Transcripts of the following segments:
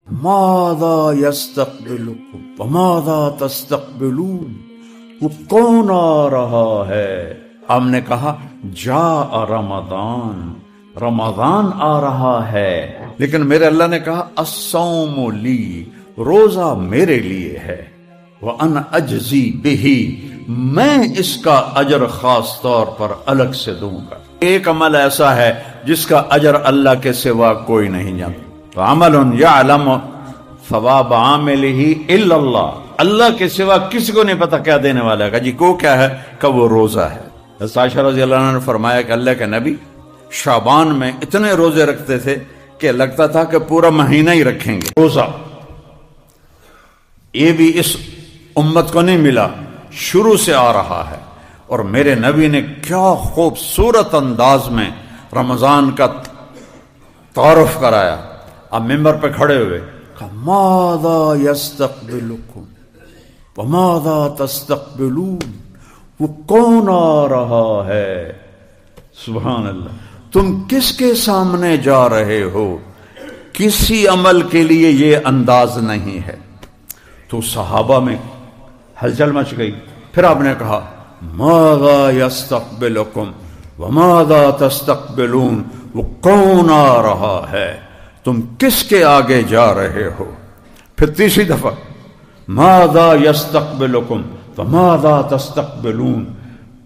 ماذا یستقبلکم وماذا تستقبلون، وہ کون آ رہا ہے؟ ہم نے کہا جاء رمضان، رمضان آ رہا ہے، لیکن میرے اللہ نے کہا الصوم لی، روزہ میرے لیے ہے، وَأَنَا أَجْزِي بِهِ، میں اس کا اجر خاص طور پر الگ سے دوں گا۔ ایک عمل ایسا ہے جس کا اجر اللہ کے سوا کوئی نہیں جانتا، وَعَمَلٌ يَعْلَمُ ثواب عاملہ الا اللہ، اللہ کے سوا کسی کو نہیں پتا کیا دینے والا ہے۔ جی کو کیا ہے کہ وہ روزہ ہے۔ حضرت عائشہ رضی اللہ عنہ نے فرمایا کہ اللہ کے نبی شعبان میں اتنے روزے رکھتے تھے کہ لگتا تھا کہ پورا مہینہ ہی رکھیں گے روزہ۔ یہ بھی اس امت کو نہیں ملا، شروع سے آ رہا ہے، اور میرے نبی نے کیا خوبصورت انداز میں رمضان کا تعارف کرایا۔ اب ممبر پہ کھڑے ہوئے کہ ماذا یستقبلکم وماذا تستقبلون، وہ کون آ رہا ہے؟ سبحان اللہ، تم کس کے سامنے جا رہے ہو؟ کسی عمل کے لیے یہ انداز نہیں ہے۔ تو صحابہ میں ہلچل مچ گئی۔ پھر آپ نے کہا ماذا یستقبلکم وماذا تستقبلون، وہ کون آ رہا ہے؟ تم کس کے آگے جا رہے ہو؟ پھر تیسری دفعہ ماذا یستقبلکم وماذا تستقبلون،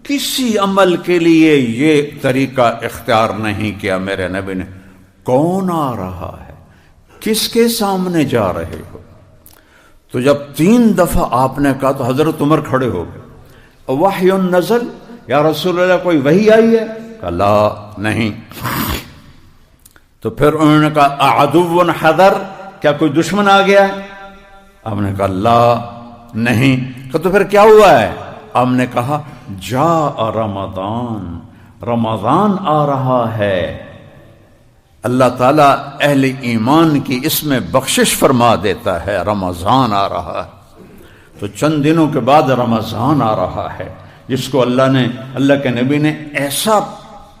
کسی عمل کے لیے یہ طریقہ اختیار نہیں کیا میرے نبی نے، کون آ رہا ہے، کس کے سامنے جا رہے ہو؟ تو جب 3 دفعہ آپ نے کہا تو حضرت عمر کھڑے ہو گئے۔ وحی نزل، یا رسول اللہ کوئی وحی آئی ہے؟ کہا لا، نہیں۔ تو پھر انہوں نے کہا اعدو حضر، کیا کوئی دشمن آ گیا ہے؟ آپ نے کہا لا، نہیں۔ تو پھر کیا ہوا ہے؟ آپ نے کہا جاء رمضان، رمضان آ رہا ہے۔ اللہ تعالیٰ اہل ایمان کی اس میں بخشش فرما دیتا ہے، رمضان آ رہا ہے۔ تو چند دنوں کے بعد رمضان آ رہا ہے، جس کو اللہ کے نبی نے ایسا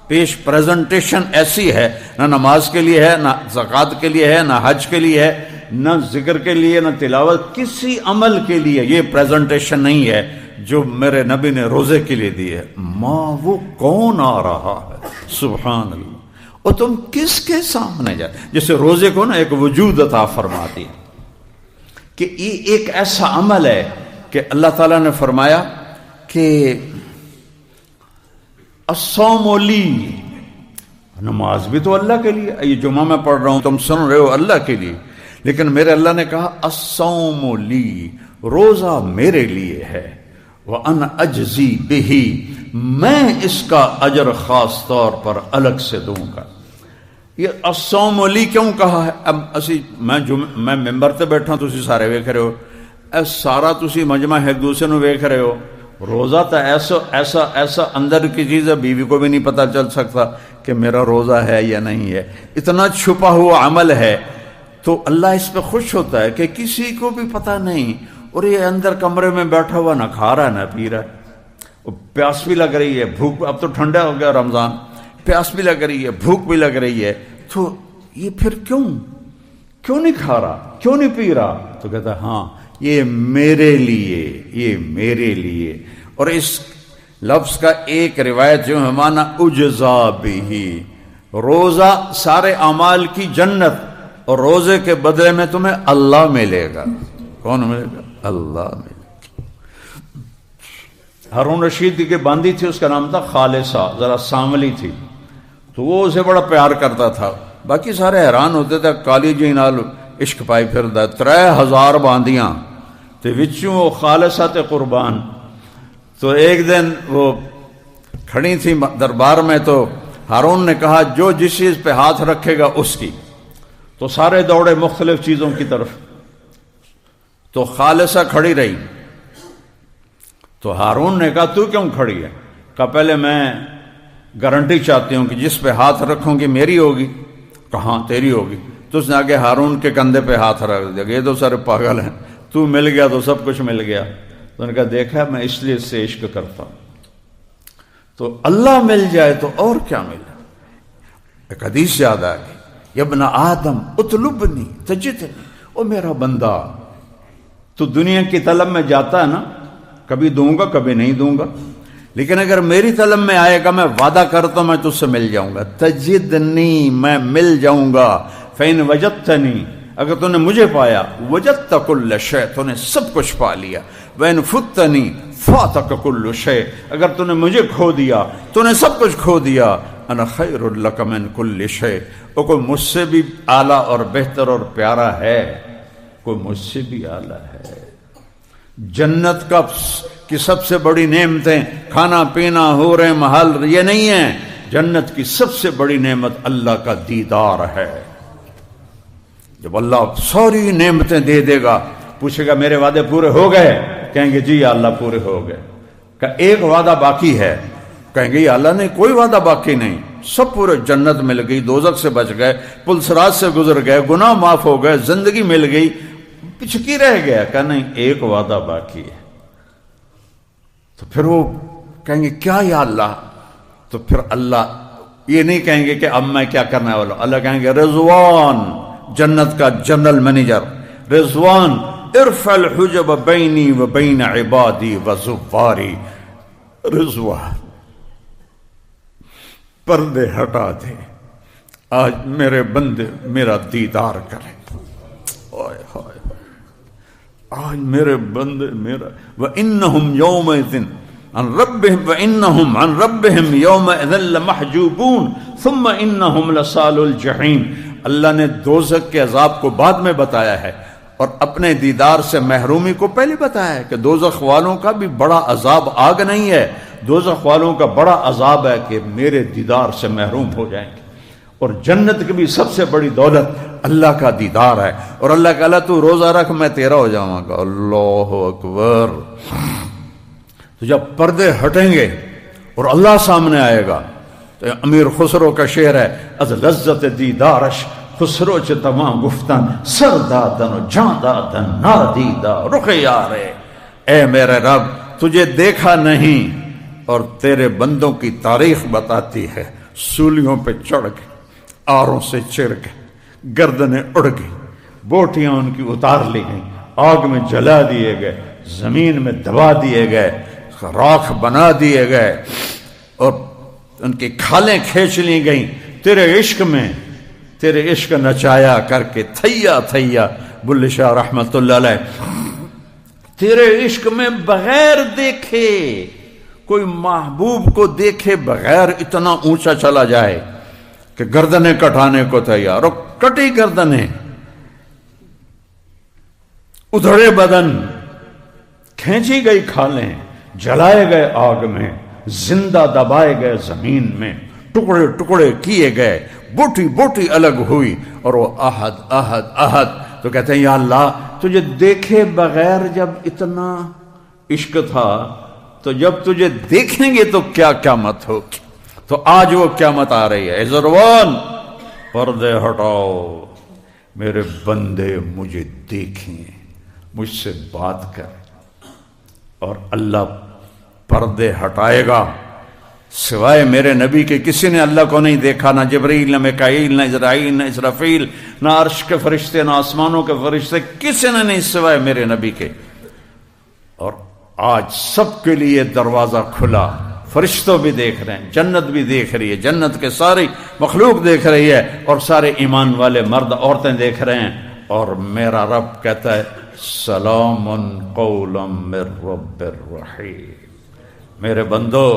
پیش پریزنٹیشن ایسی ہے، نہ نماز کے لیے ہے، نہ زکوٰۃ کے لیے ہے، نہ حج کے لیے ہے، نہ ذکر کے لیے، نہ تلاوت، کسی عمل کے لیے یہ پریزنٹیشن نہیں ہے جو میرے نبی نے روزے کے لیے دی ہے۔ وہ کون آ رہا ہے؟ سبحان اللہ۔ اور تم کس کے سامنے جائے؟ جیسے روزے کو نا ایک وجود عطا فرما دی کہ یہ ایک ایسا عمل ہے کہ اللہ تعالیٰ نے فرمایا کہ الصوم لی، نماز بھی تو اللہ کے لیے، یہ جمعہ میں پڑھ رہا ہوں تم سن رہے ہو اللہ کے لیے، لیکن میرے اللہ نے کہا الصوم لی، روزہ میرے لیے ہے، وَأَنَا أَجْزِي بِهِ، میں اس کا اجر خاص طور پر الگ سے دوں گا۔ یہ الصوم لی کیوں کہا ہے؟ اب میں ممبر تے بیٹھا تسی سارے ویکھ رہے ہو، اے سارا تسی مجمع ایک دوسرے نو ویکھ رہے ہو، روزہ تو ایسا اندر کی چیز ہے، بیوی کو بھی نہیں پتہ چل سکتا کہ میرا روزہ ہے یا نہیں ہے، اتنا چھپا ہوا عمل ہے۔ تو اللہ اس پہ خوش ہوتا ہے کہ کسی کو بھی پتہ نہیں، اور یہ اندر کمرے میں بیٹھا ہوا نہ کھا رہا نہ پی رہا، پیاس بھی لگ رہی ہے، بھوک، اب تو ٹھنڈا ہو گیا رمضان، پیاس بھی لگ رہی ہے، بھوک بھی لگ رہی ہے، تو یہ پھر کیوں نہیں کھا رہا، کیوں نہیں پی رہا؟ تو کہتا ہے ہاں یہ میرے لیے، یہ میرے لیے۔ اور اس لفظ کا ایک روایت جو ہے مانا اجزا بھی، روزہ سارے اعمال کی جنت، اور روزے کے بدلے میں تمہیں اللہ ملے گا۔ کون ملے گا؟ اللہ ملے گا۔ ہارون رشید کی باندی تھی، اس کا نام تھا خالصہ، ذرا سانولی تھی، تو وہ اسے بڑا پیار کرتا تھا، باقی سارے حیران ہوتے تھے، کالی جی نال عشق پائی پھردا، 3000 باندیاں تے وچوں وہ خالصہ تے قربان۔ تو ایک دن وہ کھڑی تھی دربار میں، تو ہارون نے کہا جو جس چیز پہ ہاتھ رکھے گا اس کی، تو سارے دوڑے مختلف چیزوں کی طرف، تو خالصہ کھڑی رہی۔ تو ہارون نے کہا تو کیوں کھڑی ہے؟ کہا پہلے میں گارنٹی چاہتی ہوں کہ جس پہ ہاتھ رکھوں گی میری ہوگی۔ کہاں تیری ہوگی؟ تو اس نے آگے ہارون کے کندھے پہ ہاتھ رکھ دیا، یہ تو سارے پاگل ہیں، تو مل گیا تو سب کچھ مل گیا۔ تو نے کہا دیکھا میں اس لیے اس سے عشق کرتا ہوں، تو اللہ مل جائے تو اور کیا ملا۔ ایک حدیث یاد آ گئی، یا ابن آدم اطلبنی تجدنی، او میرا بندہ تو دنیا کی طلب میں جاتا ہے نا، کبھی دوں گا کبھی نہیں دوں گا، لیکن اگر میری طلب میں آئے گا میں وعدہ کرتا ہوں میں تجھ سے مل جاؤں گا، تجدنی میں مل جاؤں گا، فإن وجدتنی اگر تو نے مجھے پایا، وجدت کل شیء تو نے سب کچھ پا لیا، وإن فتنی فاتک کل شیء اگر تو نے مجھے کھو دیا تو نے سب کچھ کھو دیا، انا خیر لک من کل شیء وہ کوئی مجھ سے بھی اعلیٰ اور بہتر اور پیارا ہے، کوئی مجھ سے بھی اعلیٰ ہے۔ جنت کا کی سب سے بڑی نعمتیں کھانا پینا حوریں محل یہ نہیں ہیں، جنت کی سب سے بڑی نعمت اللہ کا دیدار ہے۔ جب اللہ ساری نعمتیں دے دے گا، پوچھے گا میرے وعدے پورے ہو گئے؟ کہیں گے جی یا اللہ پورے ہو گئے۔ کہ ایک وعدہ باقی ہے، کہیں گے یا اللہ نہیں کوئی وعدہ باقی نہیں، سب پورے، جنت مل گئی، دوزخ سے بچ گئے، پل صراط سے گزر گئے، گناہ معاف ہو گئے، زندگی مل گئی، پچھکی رہ گیا۔ کہ نہیں ایک وعدہ باقی ہے۔ تو پھر وہ کہیں گے کیا یا اللہ؟ تو پھر اللہ یہ نہیں کہیں گے کہ اب میں کیا کرنا ہے والا، اللہ کہیں گے رضوان، جنت کا جنرل مینیجر رضوان، ارفع الحجب بینی و بین عبادی و زواری، رضوان پردے ہٹا دے، آج میرے بندے میرا دیدار کریں، آج میرے بندے میرا، وَإِنَّهُمْ يَوْمَئِذٍ عَنْ رَبِّهِمْ وَإِنَّهُمْ عَنْ رَبِّهِمْ يَوْمَئِذٍ لَمَحْجُوبُونَ ثُمَّ إِنَّهُمْ لَصَالُو الْجَحِيمِ۔ اللہ نے دوزخ کے عذاب کو بعد میں بتایا ہے اور اپنے دیدار سے محرومی کو پہلے بتایا ہے کہ دوزخ والوں کا بھی بڑا عذاب آگ نہیں ہے، دوزخ والوں کا بڑا عذاب ہے کہ میرے دیدار سے محروم ہو جائیں گے۔ اور جنت کی بھی سب سے بڑی دولت اللہ کا دیدار ہے، اور اللہ کہ اللہ تو روزہ رکھ میں تیرا ہو جاؤں گا، اللہ اکبر۔ تو جب پردے ہٹیں گے اور اللہ سامنے آئے گا تو امیر خسرو کا شعر ہے، از لذت دیدارش خسرو چ تمام گفتن سر دادن و جان دادن نادیدہ رخ یارے، اے میرے رب تجھے دیکھا نہیں اور تیرے بندوں کی تاریخ بتاتی ہے، سولیوں پہ چڑھ گئے، آروں سے چر گئے، گردنیں اڑ گئی، بوٹیاں ان کی اتار لی گئیں، آگ میں جلا دیے گئے، زمین میں دبا دیے گئے، راکھ بنا دیے گئے، اور ان کی کھالیں کھینچ لی گئیں، تیرے عشق میں، تیرے عشق نچایا کر کے تھیا تھیا۔ بلے شاہ رحمت اللہ علیہ تیرے عشق میں بغیر دیکھے، کوئی محبوب کو دیکھے بغیر اتنا اونچا چلا جائے کہ گردنیں کٹانے کو تیار، اور کٹی گردنیں، ادھڑے بدن، کھینچی گئی کھالیں، جلائے گئے آگ میں، زندہ دبائے گئے زمین میں، ٹکڑے ٹکڑے کیے گئے، بوٹی بوٹی الگ ہوئی، اور وہ احد احد احد۔ تو کہتے ہیں یا اللہ تجھے دیکھے بغیر جب اتنا عشق تھا تو جب تجھے دیکھیں گے تو کیا قیامت ہوگی۔ تو آج وہ قیامت آ رہی ہے، ضروان پردے ہٹاؤ، میرے بندے مجھے دیکھیں، مجھ سے بات کر، اور اللہ پردے ہٹائے گا۔ سوائے میرے نبی کے کسی نے اللہ کو نہیں دیکھا، نہ جبریل، نہ میکائیل، نہ اسرائیل، نہ اسرافیل، نہ عرش کے فرشتے، نہ آسمانوں کے فرشتے، کسی نے نہیں سوائے میرے نبی کے۔ اور آج سب کے لیے دروازہ کھلا، فرشتوں بھی دیکھ رہے ہیں، جنت بھی دیکھ رہی ہے، جنت کے ساری مخلوق دیکھ رہی ہے، اور سارے ایمان والے مرد عورتیں دیکھ رہے ہیں، اور میرا رب کہتا ہے سلام قولا من رب الرحیم، میرے بندو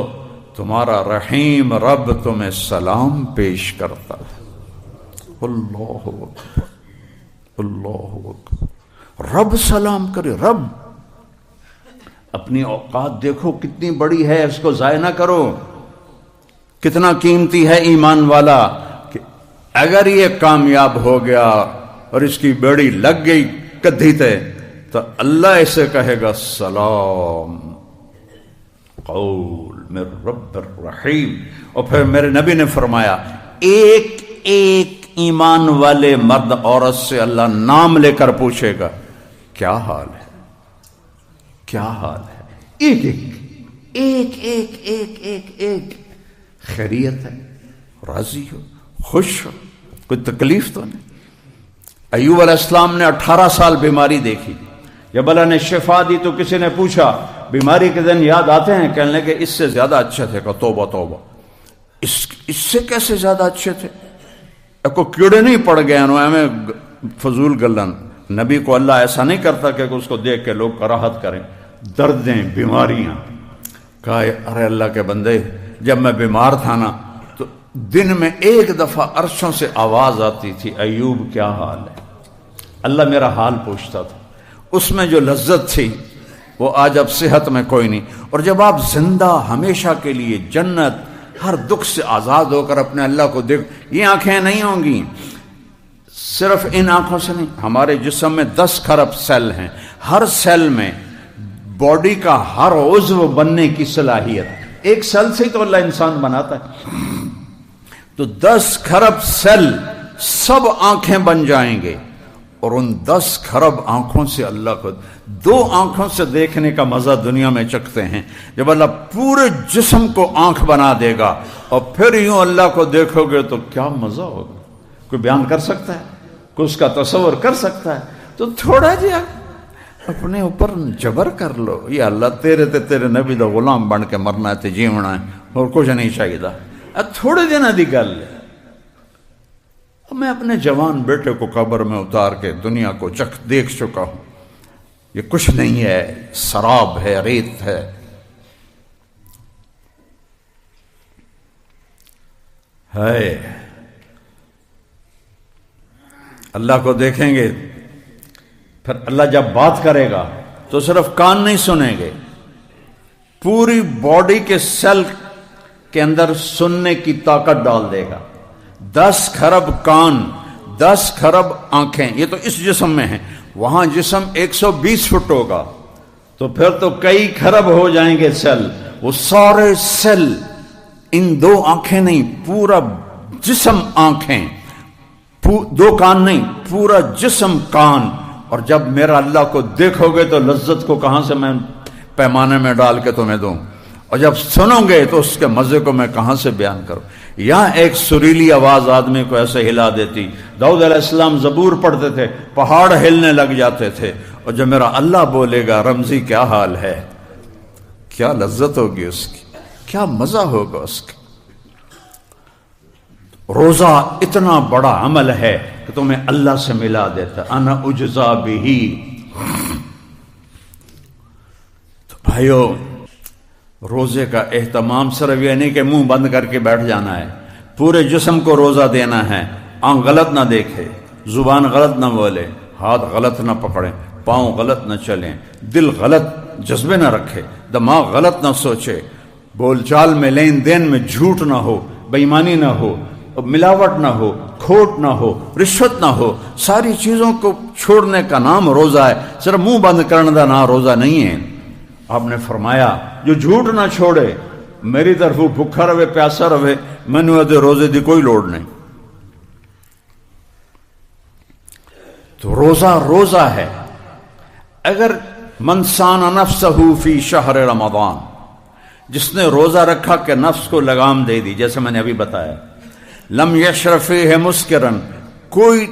تمہارا رحیم رب تمہیں سلام پیش کرتا ہے۔ اللہ اکبر، اللہ اکبر، رب سلام کرے، رب۔ اپنی اوقات دیکھو کتنی بڑی ہے، اس کو ضائع نہ کرو، کتنا قیمتی ہے ایمان والا، کہ اگر یہ کامیاب ہو گیا اور اس کی بیڑی لگ گئی کدھی تے تو اللہ اسے کہے گا سلام قول من رب الرحیم۔ اور پھر میرے نبی نے فرمایا ایک ایک ایمان والے مرد عورت سے اللہ نام لے کر پوچھے گا کیا حال ہے، کیا حال ہے، ایک ایک ایک ایک ایک ایک ایک، خیریت ہے، راضی ہو، خوش ہو، کوئی تکلیف تو نہیں۔ ایوب علیہ السلام نے 18 سال بیماری دیکھی، جب اللہ نے شفا دی تو کسی نے پوچھا بیماری کے دن یاد آتے ہیں؟ کہنے لگے اس سے زیادہ اچھے تھے. کہ توبہ توبہ، اس سے کیسے زیادہ اچھے تھے؟ کو کیڑے نہیں پڑ گئے ہمیں فضول گلن. نبی کو اللہ ایسا نہیں کرتا کہ اس کو دیکھ کے لوگ کراہت کریں. دردیں، بیماریاں. کہا ارے اللہ کے بندے، جب میں بیمار تھا نا تو دن میں ایک دفعہ عرشوں سے آواز آتی تھی ایوب کیا حال ہے. اللہ میرا حال پوچھتا تھا. اس میں جو لذت تھی وہ آج اب صحت میں کوئی نہیں. اور جب آپ زندہ ہمیشہ کے لیے جنت، ہر دکھ سے آزاد ہو کر اپنے اللہ کو دیکھ، یہ آنکھیں نہیں ہوں گی. صرف ان آنکھوں سے نہیں، ہمارے جسم میں 10 کھرب سیل ہیں. ہر سیل میں باڈی کا ہر عضو بننے کی صلاحیت. ایک سیل سے تو اللہ انسان بناتا ہے. تو 10 کھرب سیل سب آنکھیں بن جائیں گے، اور ان 10 کھرب آنکھوں سے اللہ کو 2 آنکھوں سے دیکھنے کا مزہ دنیا میں چکھتے ہیں. جب اللہ پورے جسم کو آنکھ بنا دے گا اور پھر یوں اللہ کو دیکھو گے تو کیا مزہ ہوگا. کوئی بیان کر سکتا ہے؟ کوئی اس کا تصور کر سکتا ہے؟ تو تھوڑا جی اپنے اوپر جبر کر لو. یا اللہ تیرے نبی دا غلام بن کے مرنا ہے تے جیونا ہے، اور کچھ نہیں چاہیے. تھوڑے دن دی گل ہے. میں اپنے جوان بیٹے کو قبر میں اتار کے دنیا کو دیکھ چکا ہوں. یہ کچھ نہیں ہے، سراب ہے، ریت ہے. اللہ کو دیکھیں گے، پھر اللہ جب بات کرے گا تو صرف کان نہیں سنیں گے، پوری باڈی کے سیل کے اندر سننے کی طاقت ڈال دے گا. 10 کھرب کان، 10 کھرب آنکھیں، یہ تو اس جسم میں ہیں. وہاں جسم 120 فٹ ہوگا تو پھر تو کئی کھرب ہو جائیں گے سیل. وہ سارے سیل، ان 2 آنکھیں نہیں، پورا جسم آنکھیں، 2 کان نہیں، پورا جسم کان. اور جب میرا اللہ کو دیکھو گے تو لذت کو کہاں سے میں پیمانے میں ڈال کے تمہیں دوں، اور جب سنو گے تو اس کے مزے کو میں کہاں سے بیان کروں. یہاں ایک سریلی آواز آدمی کو ایسے ہلا دیتی. داؤد علیہ السلام زبور پڑھتے تھے، پہاڑ ہلنے لگ جاتے تھے. اور جب میرا اللہ بولے گا رمزی کیا حال ہے، کیا لذت ہوگی اس کی، کیا مزہ ہوگا اس کی. روزہ اتنا بڑا عمل ہے کہ تمہیں اللہ سے ملا دیتا. انا اجزا بہی. تو بھائیو، روزے کا اہتمام صرف یہ نہیں کہ منہ بند کر کے بیٹھ جانا ہے، پورے جسم کو روزہ دینا ہے. آنکھ غلط نہ دیکھے، زبان غلط نہ بولے، ہاتھ غلط نہ پکڑے، پاؤں غلط نہ چلیں، دل غلط جذبے نہ رکھے، دماغ غلط نہ سوچے، بول چال میں لین دین میں جھوٹ نہ ہو، بے ایمانی نہ ہو، ملاوٹ نہ ہو، کھوٹ نہ ہو، رشوت نہ ہو. ساری چیزوں کو چھوڑنے کا نام روزہ ہے. صرف منہ بند کرنے کا نام روزہ نہیں ہے. آپ نے فرمایا جو جھوٹ نہ چھوڑے میری طرف بھوکھا رہے پیاسا رہے، مینو ادھے روزے دی کوئی لوڑ نہیں. تو روزہ ہے. اگر من سان نفسہ فی شہر رمضان، جس نے روزہ رکھا کہ نفس کو لگام دے دی، جیسے میں نے ابھی بتایا، لم یشرب فیہ مسکرن، کوئی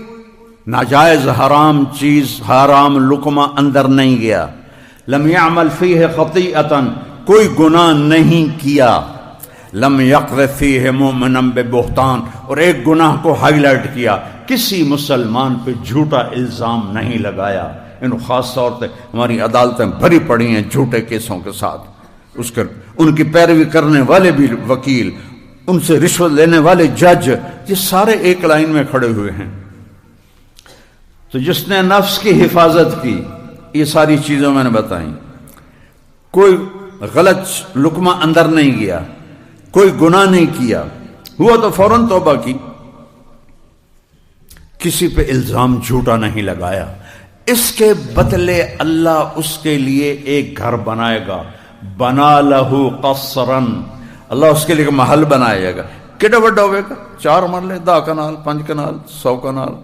ناجائز حرام چیز، حرام لقمہ اندر نہیں گیا. لم یعمل فیہ خطیئتن، کوئی گناہ نہیں کیا. لم یقذف فیہ مؤمنا ببہتان، اور ایک گناہ کو ہائی لائٹ کیا، کسی مسلمان پہ جھوٹا الزام نہیں لگایا. ان خاص طور پہ ہماری عدالتیں بھری پڑی ہیں جھوٹے کیسوں کے ساتھ. ان کی پیروی کرنے والے بھی وکیل، ان سے رشوت لینے والے جج، یہ سارے ایک لائن میں کھڑے ہوئے ہیں. تو جس نے نفس کی حفاظت کی، یہ ساری چیزیں میں نے بتائیں، کوئی غلط لقمہ اندر نہیں گیا، کوئی گناہ نہیں کیا، ہوا تو فوراً توبہ کی، کسی پہ الزام جھوٹا نہیں لگایا، اس کے بدلے اللہ اس کے لیے ایک گھر بنائے گا. بنا لہو قصرن، اللہ اس کے لیے محل بنائے گا. کیڑا بڑا ہوئے گا؟ 4 مرلے، 10 کنال، 5 کنال، 100 کنال،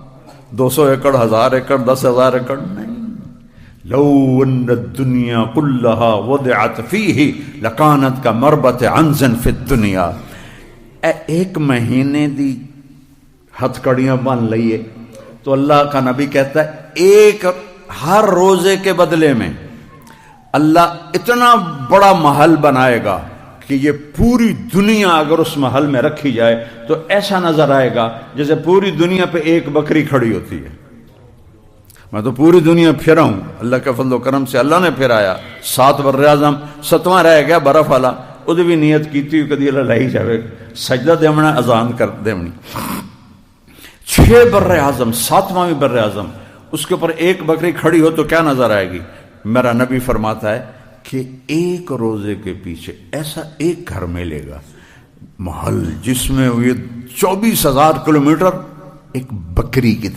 200 ایکڑ، 1000 ایکڑ، 10,000 ایکڑ نہیں. لو ان الدنیا کلہا وضعت فیہ لکانت کا مربت عنز فی الدنیا. 1 مہینے دی ہتھ کڑیاں بن لئیے تو اللہ کا نبی کہتا ہے ایک ہر روزے کے بدلے میں اللہ اتنا بڑا محل بنائے گا کہ یہ پوری دنیا اگر اس محل میں رکھی جائے تو ایسا نظر آئے گا جیسے پوری دنیا پہ ایک بکری کھڑی ہوتی ہے. میں تو پوری دنیا پھرا ہوں، اللہ کے فضل و کرم سے اللہ نے پھرایا. 7 براعظم 7واں رہ گیا برف والا، ادھر بھی نیت کیتی کدی اللہ لائی جاوے سجدہ دیونا اذان کر دیونی. 6 براعظم 7واں بھی براعظم، اس کے اوپر ایک بکری کھڑی ہو تو کیا نظر آئے گی؟ میرا نبی فرماتا ہے کہ ایک روزے کے پیچھے ایسا ایک گھر ملے گا محل جس میں یہ 24,000 کلومیٹر ایک بکری کی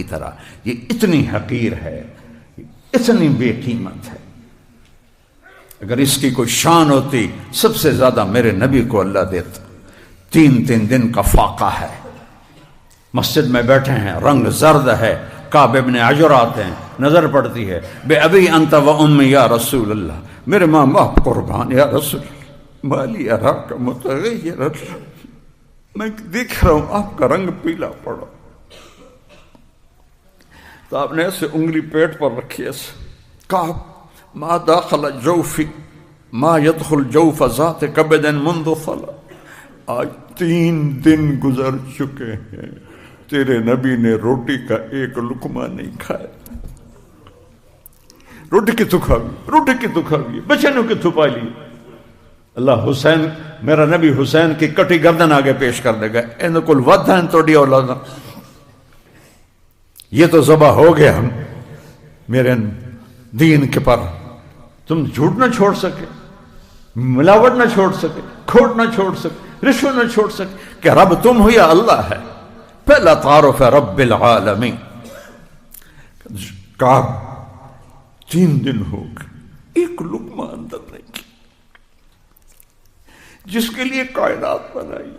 طرح. یہ اتنی حقیر ہے، اتنی بے قیمت ہے. اگر اس کی کوئی شان ہوتی سب سے زیادہ میرے نبی کو اللہ دیتا. 3 دن کا فاقہ ہے، مسجد میں بیٹھے ہیں، رنگ زرد ہے، کعب ابن عجر آتے ہیں، نظر پڑتی ہے، بے ابی انت و امی یا رسول اللہ، میرے ماں باپ قربان یا رسول اللہ، مالی اراک متغیر، میں دیکھ رہا ہوں آپ کا رنگ پیلا پڑا. تو آپ نے ایسے انگلی پیٹ پر رکھی ایسے کہا ما داخل جوفی ما يدخل جوف ذات کبد منذ صلا. آج 3 دن گزر چکے ہیں تیرے نبی نے روٹی کا ایک لقمہ نہیں کھایا. روٹی کی تو کھاوی بچے نے کی تھپا لی. اللہ حسین میرا نبی حسین کی کٹی گردن آگے پیش کر دے گا. ان کل ود ہیں توڑی اولاد، یہ تو ذبح ہو گیا ہم میرے دین کے پر. تم جھوٹ نہ چھوڑ سکے، ملاوٹ نہ چھوڑ سکے، کھوٹ نہ چھوڑ سکے، رشوت نہ چھوڑ سکے کہ رب تم ہو یا اللہ ہے. پہلا تعارف ہے رب العالمین. کہا 3 دن ہو گئے ایک لقمہ اندر نہیں کی، جس کے لیے کائنات بنائی،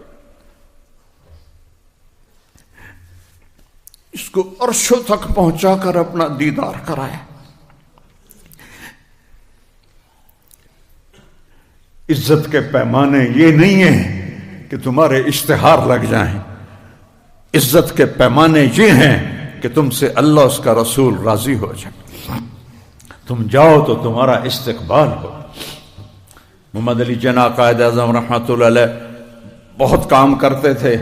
اس کو عرشوں تک پہنچا کر اپنا دیدار کرایا. عزت کے پیمانے یہ نہیں ہیں کہ تمہارے اشتہار لگ جائیں، عزت کے پیمانے یہ ہیں کہ تم سے اللہ اس کا رسول راضی ہو جائے. تم جاؤ تو تمہارا استقبال ہو. محمد علی جناح قائد اعظم رحمۃ اللہ علیہ بہت کام کرتے تھے،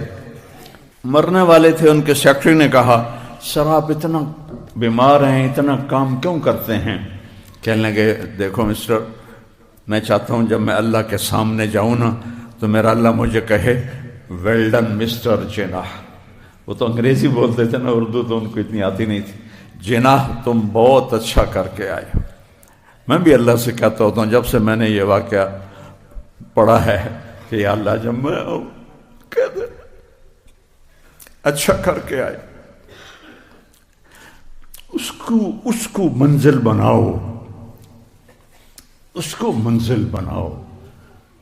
مرنے والے تھے. ان کے سیکرٹری نے کہا سر آپ اتنا بیمار ہیں، اتنا کام کیوں کرتے ہیں؟ کہنے لگے دیکھو مسٹر، میں چاہتا ہوں جب میں اللہ کے سامنے جاؤں نا تو میرا اللہ مجھے کہے ویل ڈن مسٹر جناح. وہ تو انگریزی بولتے تھے نا، اردو تو ان کو اتنی آتی نہیں تھی. جناح تم بہت اچھا کر کے آئے ہو. میں بھی اللہ سے کہتا ہوتا ہوں جب سے میں نے یہ واقعہ پڑھا ہے کہ یا اللہ جب میں کہہ دے اچھا کر کے آئے، اس کو منزل بناؤ، اس کو منزل بناؤ.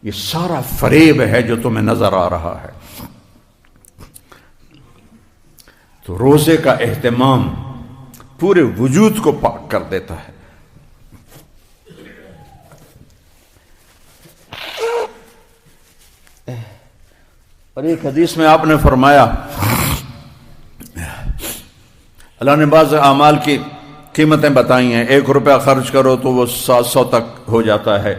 یہ سارا فریب ہے جو تمہیں نظر آ رہا ہے. تو روزے کا اہتمام پورے وجود کو پاک کر دیتا ہے. اور ایک حدیث میں آپ نے فرمایا اللہ نے بعض اعمال کی قیمتیں بتائی ہیں. 1 روپیہ خرچ کرو تو وہ 700 تک ہو جاتا ہے،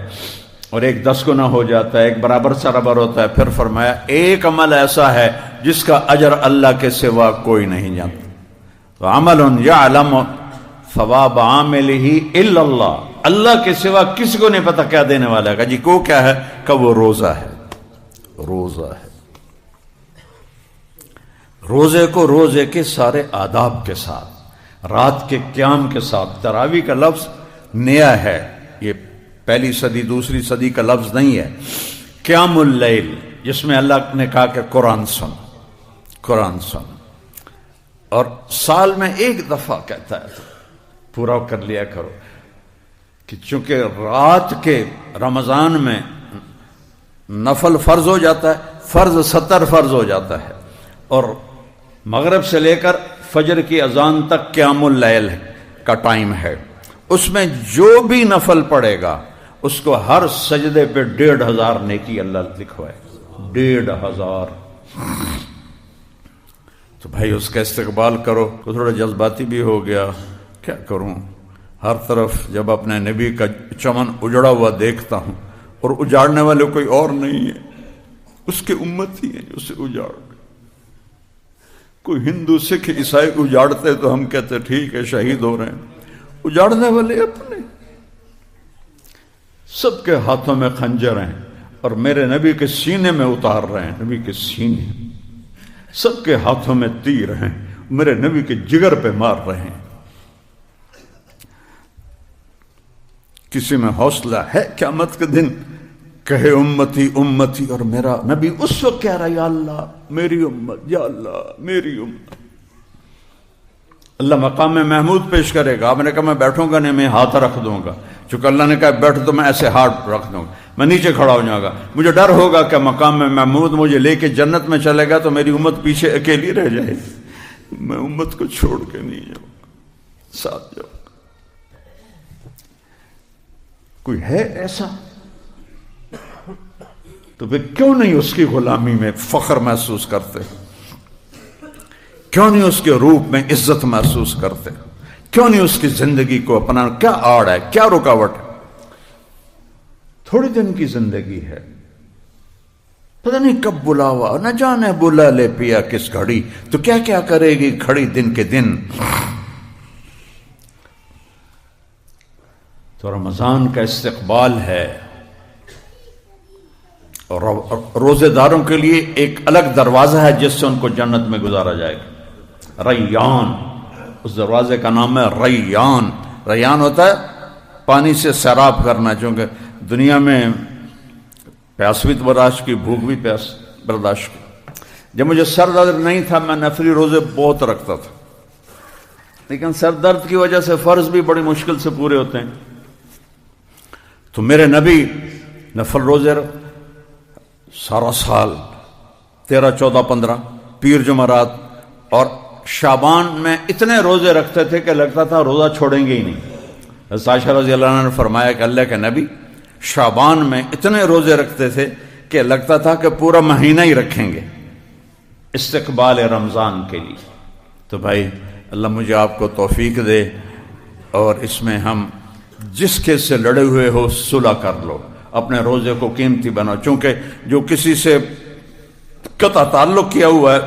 اور ایک 10 گنا ہو جاتا ہے، ایک برابر سرابر ہوتا ہے. پھر فرمایا ایک عمل ایسا ہے جس کا اجر اللہ کے سوا کوئی نہیں جانتا. عمل یعلم ثواب عاملہ الا اللہ، اللہ کے سوا کسی کو نہیں پتا کیا دینے والا ہے. جی کو کیا ہے؟ کہ وہ روزہ ہے. روزہ ہے. روزے کو روزے کے سارے آداب کے ساتھ، رات کے قیام کے ساتھ. تراویح کا لفظ نیا ہے، یہ پہلی صدی دوسری صدی کا لفظ نہیں ہے. قیام اللیل جس میں اللہ نے کہا کہ قرآن سن، اور سال میں 1 دفعہ کہتا ہے پورا کر لیا کرو. کہ چونکہ رات کے رمضان میں نفل فرض ہو جاتا ہے، فرض 70 فرض ہو جاتا ہے، اور مغرب سے لے کر فجر کی اذان تک قیام اللیل کا ٹائم ہے. اس میں جو بھی نفل پڑے گا اس کو ہر سجدے پہ 1500 نیکی اللہ لکھوائے. 1500. تو بھائی اس کا استقبال کرو۔ تو تھوڑا جذباتی بھی ہو گیا، کیا کروں، ہر طرف جب اپنے نبی کا چمن اجڑا ہوا دیکھتا ہوں اور اجاڑنے والے کوئی اور نہیں ہے، اس کے امت ہی ہیں جو اسے اجاڑ گئے۔ کوئی ہندو سکھ عیسائی اجاڑتے تو ہم کہتے ٹھیک ہے شہید ہو رہے ہیں، اجاڑنے والے اپنے۔ سب کے ہاتھوں میں خنجر ہیں اور میرے نبی کے سینے میں اتار رہے ہیں، نبی کے سینے۔ سب کے ہاتھوں میں تیر ہیں، میرے نبی کے جگر پہ مار رہے ہیں۔ کسی میں حوصلہ ہے قیامت کے دن کہے امتی امتی، اور میرا نبی اس وقت کہہ رہا یا اللہ میری امت، یا اللہ میری امت۔ اللہ مقام محمود پیش کرے گا۔ آپ نے کہا میں بیٹھوں گا نہیں، میں ہاتھ رکھ دوں گا، چونکہ اللہ نے کہا بیٹھ تو میں ایسے ہاتھ رکھ دوں گا، میں نیچے کھڑا ہو جاؤں گا۔ مجھے ڈر ہوگا کہ مقام محمود مجھے لے کے جنت میں چلے گا تو میری امت پیچھے اکیلی رہ جائے گی، میں امت کو چھوڑ کے نہیں جاؤں گا، ساتھ جاؤں گا۔ کوئی ہے ایسا؟ تو پھر کیوں نہیں اس کی غلامی میں فخر محسوس کرتے؟ کیوں نہیں اس کے روپ میں عزت محسوس کرتے؟ کیوں نہیں اس کی زندگی کو اپنا؟ کیا آڑ ہے، کیا رکاوٹ ہے؟ تھوڑی دن کی زندگی ہے، پتہ نہیں کب بلاوا، نہ جانے بلا لے پیا کس گھڑی، تو کیا کیا کرے گی کھڑی دن کے دن۔ تو رمضان کا استقبال ہے، اور روزے داروں کے لیے ایک الگ دروازہ ہے جس سے ان کو جنت میں گزارا جائے گا، ریان۔ اس دروازے کا نام ہے ریان۔ ریان ہوتا ہے پانی سے سیراب کرنا، چونکہ دنیا میں پیاس بھی برداشت کی، بھوک بھی پیاس برداشت کی۔ جب مجھے سر درد نہیں تھا میں نفلی روزے بہت رکھتا تھا، لیکن سر درد کی وجہ سے فرض بھی بڑی مشکل سے پورے ہوتے ہیں۔ تو میرے نبی نفل روزے سارا سال 13، 14، 15 پیر جمعرات اور شعبان میں اتنے روزے رکھتے تھے کہ لگتا تھا روزہ چھوڑیں گے ہی نہیں۔ عائشہ رضی اللہ عنہ نے فرمایا کہ اللہ کے نبی شعبان میں اتنے روزے رکھتے تھے کہ لگتا تھا کہ پورا مہینہ ہی رکھیں گے استقبال رمضان کے لیے۔ تو بھائی اللہ مجھے آپ کو توفیق دے، اور اس میں ہم جس کے سے لڑے ہوئے ہو صلح کر لو، اپنے روزے کو قیمتی بناؤ، چونکہ جو کسی سے قطع تعلق کیا ہوا ہے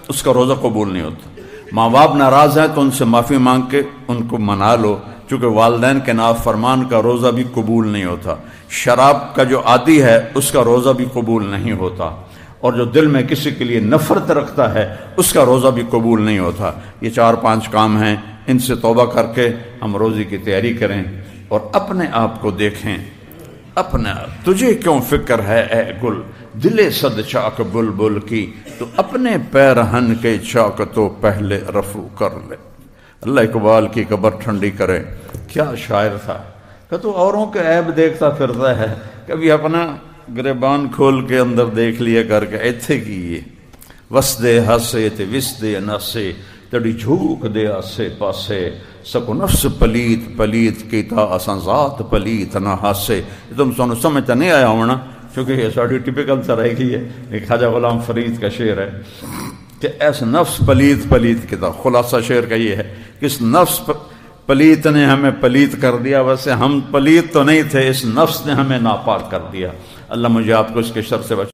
اس کا روزہ قبول نہیں ہوتا۔ ماں باپ ناراض ہیں تو ان سے معافی مانگ کے ان کو منا لو، چونکہ والدین کے نافرمان کا روزہ بھی قبول نہیں ہوتا۔ شراب کا جو عادی ہے اس کا روزہ بھی قبول نہیں ہوتا، اور جو دل میں کسی کے لیے نفرت رکھتا ہے اس کا روزہ بھی قبول نہیں ہوتا۔ یہ 4-5 کام ہیں، ان سے توبہ کر کے ہم روزے کی تیاری کریں اور اپنے آپ کو دیکھیں۔ اپنے تجھے کیوں فکر ہے اے گل، دل صد چاک بلبل کی، تو اپنے پیرہن کے چاک تو پہلے رفو کر لے۔ اللہ اقبال کی قبر ٹھنڈی کرے، کیا شاعر تھا کہ تو اوروں کے عیب دیکھتا پھرتا ہے، کبھی اپنا گریبان کھول کے اندر دیکھ لیا کر کے ایتھے کی یہ وسدے ہسے تے وسدے نسے تڑی جھوک دے آسے پاسے سکو نفس پلیت پلیت کیتا اساں ذات پلیت نہ ہاسے۔ تم سنو سمجھتا نہیں آیا ہونا، کیونکہ یہ ساڑھی ٹپیکل سا رہ گئی ہے، ایک خواجہ غلام فرید کا شعر ہے کہ ایسا نفس پلیت پلیت کیتا۔ خلاصہ شعر کا یہ ہے کہ اس نفس پلیت نے ہمیں پلیت کر دیا، ویسے ہم پلیت تو نہیں تھے، اس نفس نے ہمیں ناپاک کر دیا۔ اللہ مجھے آپ کو اس کے شر سے بچا۔